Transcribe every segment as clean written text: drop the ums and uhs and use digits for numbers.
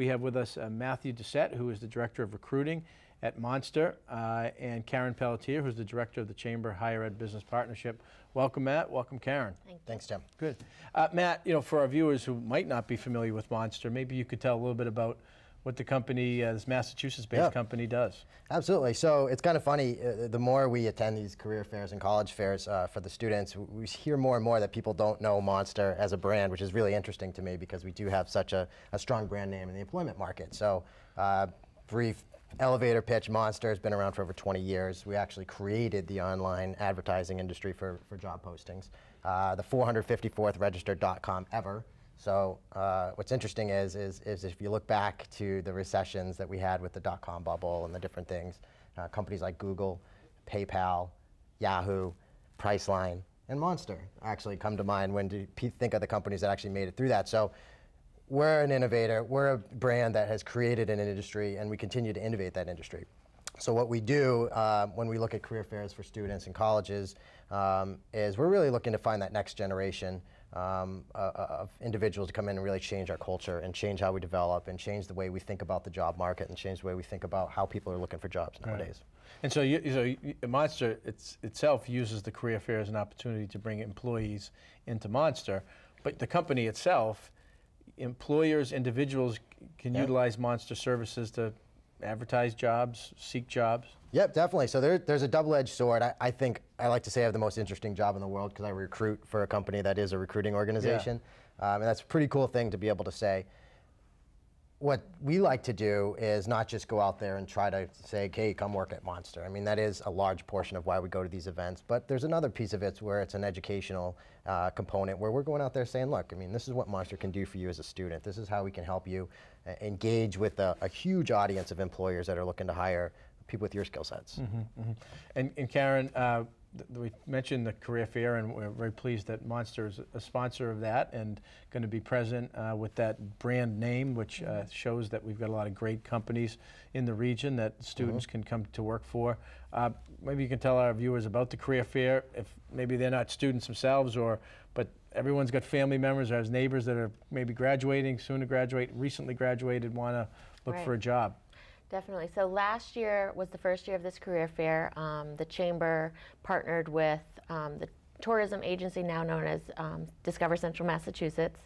We have with us Matthew Doucette, who is the Director of Recruiting at Monster, and Karen Pelletier, who's the Director of the Chamber Higher Ed Business Partnership. Welcome, Matt. Welcome, Karen. Thanks, Tim. Good. Matt, for our viewers who might not be familiar with Monster, maybe you could tell a little bit about what the company, this Massachusetts-based company, does. Absolutely. So it's kind of funny, the more we attend these career fairs and college fairs for the students, we hear more and more that people don't know Monster as a brand, which is really interesting to me because we do have such a strong brand name in the employment market. So brief elevator pitch, Monster has been around for over 20 years. We actually created the online advertising industry for job postings. The 454th registered .com ever. So what's interesting is if you look back to the recessions that we had with the dot-com bubble and the different things, companies like Google, PayPal, Yahoo, Priceline, and Monster actually come to mind when you think of the companies that actually made it through that. So we're an innovator. We're a brand that has created an industry, and we continue to innovate that industry. So what we do when we look at career fairs for students and colleges is we're really looking to find that next generation of individuals to come in and really change our culture and change how we develop and change the way we think about the job market and change the way we think about how people are looking for jobs nowadays. Right. And so, Monster itself uses the career fair as an opportunity to bring employees into Monster, but the company itself, employers, individuals can utilize Monster services to advertise jobs, seek jobs? Yep, definitely. So there's a double-edged sword. I think I like to say I have the most interesting job in the world because I recruit for a company that is a recruiting organization. Yeah. And that's a pretty cool thing to be able to say. What we like to do is not just go out there and try to say, hey, come work at Monster. I mean, that is a large portion of why we go to these events. But there's another piece of it where it's an educational component where we're going out there saying, look, I mean, this is what Monster can do for you as a student. This is how we can help you engage with a huge audience of employers that are looking to hire people with your skill sets. Mm-hmm, mm-hmm. And Karen, we mentioned the career fair, and we're very pleased that Monster is a sponsor of that and going to be present with that brand name, which shows that we've got a lot of great companies in the region that students can come to work for. Maybe you can tell our viewers about the career fair, if maybe they're not students themselves, but everyone's got family members or has neighbors that are maybe graduating, soon to graduate, recently graduated, want to look for a job. Definitely. So last year was the first year of this career fair. The Chamber partnered with the tourism agency now known as Discover Central Massachusetts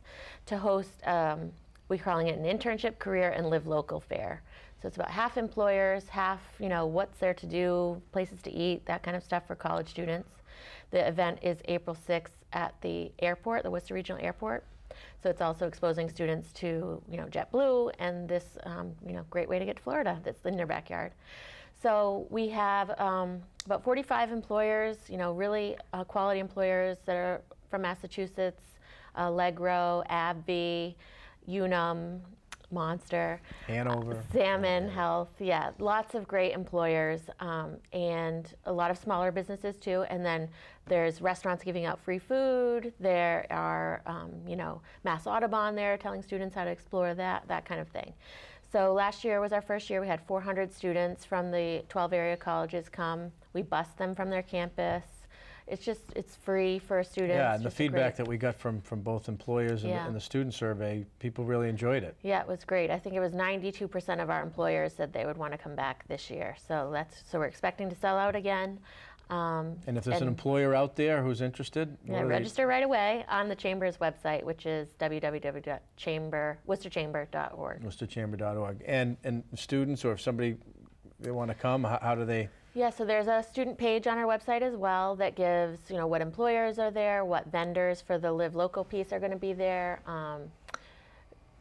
to host, we're calling it an internship, career, and live local fair. So it's about half employers, half, what's there to do, places to eat, that kind of stuff for college students. The event is April 6th at the airport, the Worcester Regional Airport. So it's also exposing students to, JetBlue and this, great way to get to Florida that's in their backyard. So we have about 45 employers, really quality employers that are from Massachusetts, Allegro, AbbVie, Unum, Monster, Hanover, Salmon Health, yeah, lots of great employers and a lot of smaller businesses too. And then there's restaurants giving out free food. There are, Mass Audubon there telling students how to explore that kind of thing. So last year was our first year. We had 400 students from the 12 area colleges come. We bused them from their campus. It's free for students. Yeah, and the feedback that we got from both employers and the student survey, people really enjoyed it. Yeah, it was great. I think it was 92% of our employers said they would want to come back this year. So we're expecting to sell out again. And if there's an employer out there who's interested, register right away on the Chamber's website, which is www.worcesterchamber.org. Worcesterchamber.org. And students, or if somebody they want to come, how do they? Yeah, so there's a student page on our website as well that gives, what employers are there, what vendors for the Live Local piece are going to be there,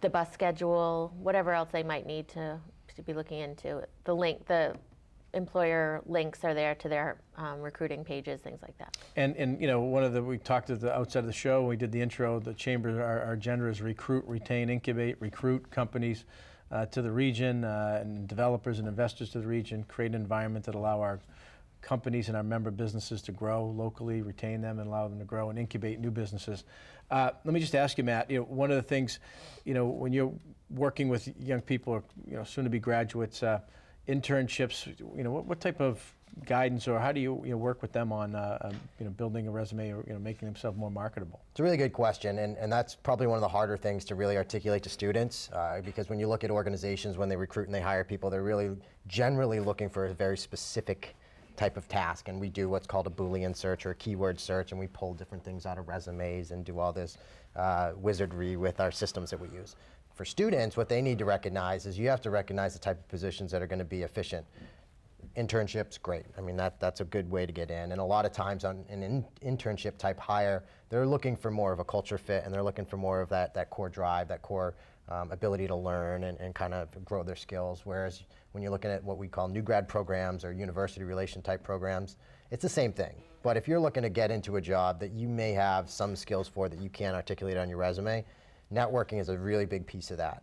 the bus schedule, whatever else they might need to be looking into. The employer links are there to their recruiting pages, things like that. And we talked at the outset of the show, we did the intro, the Chamber, our agenda is recruit, retain, incubate, recruit companies to the region and developers and investors to the region, create an environment that allow our companies and our member businesses to grow locally, retain them and allow them to grow and incubate new businesses. Let me just ask you, Matt, one of the things, when you're working with young people or soon to be graduates, internships, what type of guidance, or how do you, work with them on building a resume, or making themselves more marketable? It's a really good question, and that's probably one of the harder things to really articulate to students, because when you look at organizations, when they recruit and they hire people, they're really generally looking for a very specific type of task, and we do what's called a Boolean search or a keyword search, and we pull different things out of resumes and do all this wizardry with our systems that we use. For students, what they need to recognize is you have to recognize the type of positions that are going to be efficient. Internships, great. I mean, that's a good way to get in. And a lot of times on an internship type hire, they're looking for more of a culture fit, and they're looking for more of that core drive, that core ability to learn and kind of grow their skills. Whereas when you're looking at what we call new grad programs or university relation type programs, it's the same thing. But if you're looking to get into a job that you may have some skills for that you can't articulate on your resume, networking is a really big piece of that.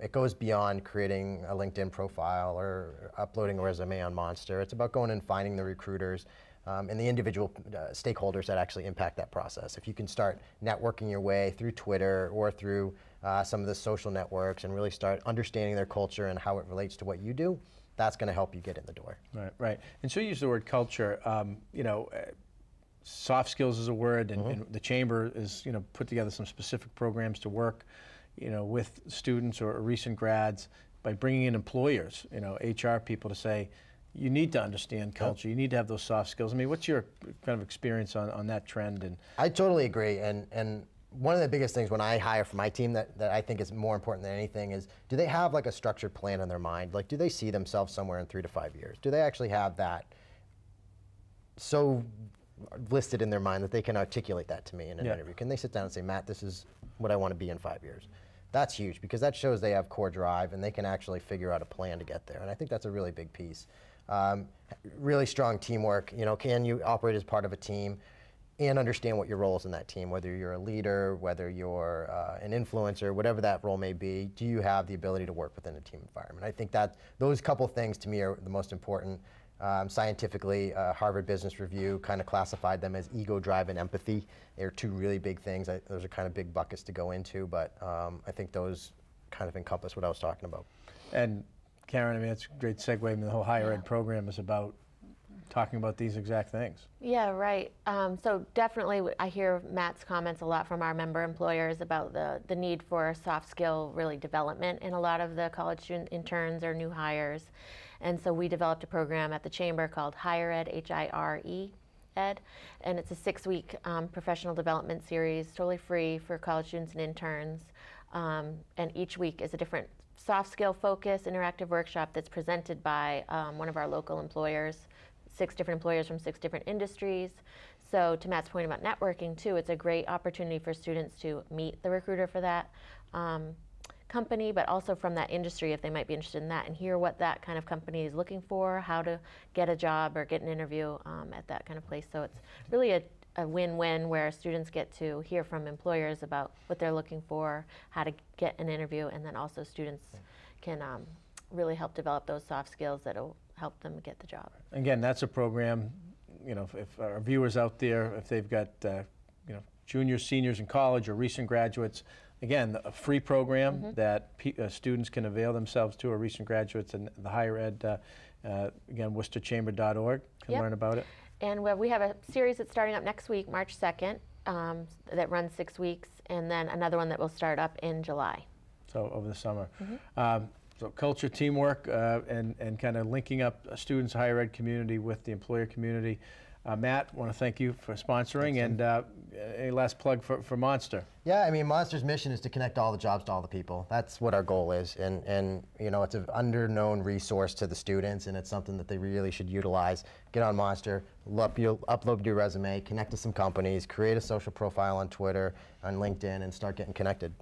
It goes beyond creating a LinkedIn profile or uploading a resume on Monster. It's about going and finding the recruiters and the individual stakeholders that actually impact that process. If you can start networking your way through Twitter or through some of the social networks and really start understanding their culture and how it relates to what you do, that's going to help you get in the door. Right, right. And so you use the word culture. Soft skills is a word, and the Chamber is, put together some specific programs to work, with students or recent grads by bringing in employers, HR people to say, you need to understand culture, you need to have those soft skills. I mean, what's your kind of experience on that trend? And I totally agree, and one of the biggest things when I hire for my team that I think is more important than anything is, do they have like a structured plan in their mind? Like, do they see themselves somewhere in 3 to 5 years? Do they actually have that so listed in their mind that they can articulate that to me in an interview? Can they sit down and say, Matt, this is what I want to be in 5 years? That's huge, because that shows they have core drive and they can actually figure out a plan to get there. And I think that's a really big piece. Really strong teamwork. Can you operate as part of a team and understand what your role is in that team, whether you're a leader, whether you're an influencer, whatever that role may be? Do you have the ability to work within a team environment? I think that those couple things to me are the most important. Scientifically, Harvard Business Review kind of classified them as ego, drive, and empathy. They're 2 really big things. Those are kind of big buckets to go into, but I think those kind of encompass what I was talking about. And Karen, I mean, it's a great segue. I mean, the whole higher ed program is about talking about these exact things. Yeah, right. So definitely I hear Matt's comments a lot from our member employers about the need for soft skill really development in a lot of the college student interns or new hires. And so we developed a program at the Chamber called Higher Ed, H-I-R-E, Ed, and it's a 6-week professional development series, totally free for college students and interns. And each week is a different soft skill focused interactive workshop that's presented by one of our local employers, 6 different employers from 6 different industries. So to Matt's point about networking too, it's a great opportunity for students to meet the recruiter for that company, but also from that industry if they might be interested in that, and hear what that kind of company is looking for, how to get a job or get an interview at that kind of place. So it's really a win-win where students get to hear from employers about what they're looking for, how to get an interview, and then also students can really help develop those soft skills that will help them get the job. Again, that's a program, if our viewers out there, if they've got juniors, seniors in college or recent graduates, again, a free program that students can avail themselves to, or recent graduates, and the higher ed, again, worcesterchamber.org can learn about it. And we have a series that's starting up next week, March 2nd, that runs 6 weeks, and then another one that will start up in July. So over the summer. So culture, teamwork, and kind of linking up students, higher ed community with the employer community. Matt, I want to thank you for sponsoring. Thanks, and any last plug for Monster? Yeah, I mean, Monster's mission is to connect all the jobs to all the people. That's what our goal is, and it's an underknown resource to the students, and it's something that they really should utilize. Get on Monster, upload your resume, connect to some companies, create a social profile on Twitter, on LinkedIn, and start getting connected.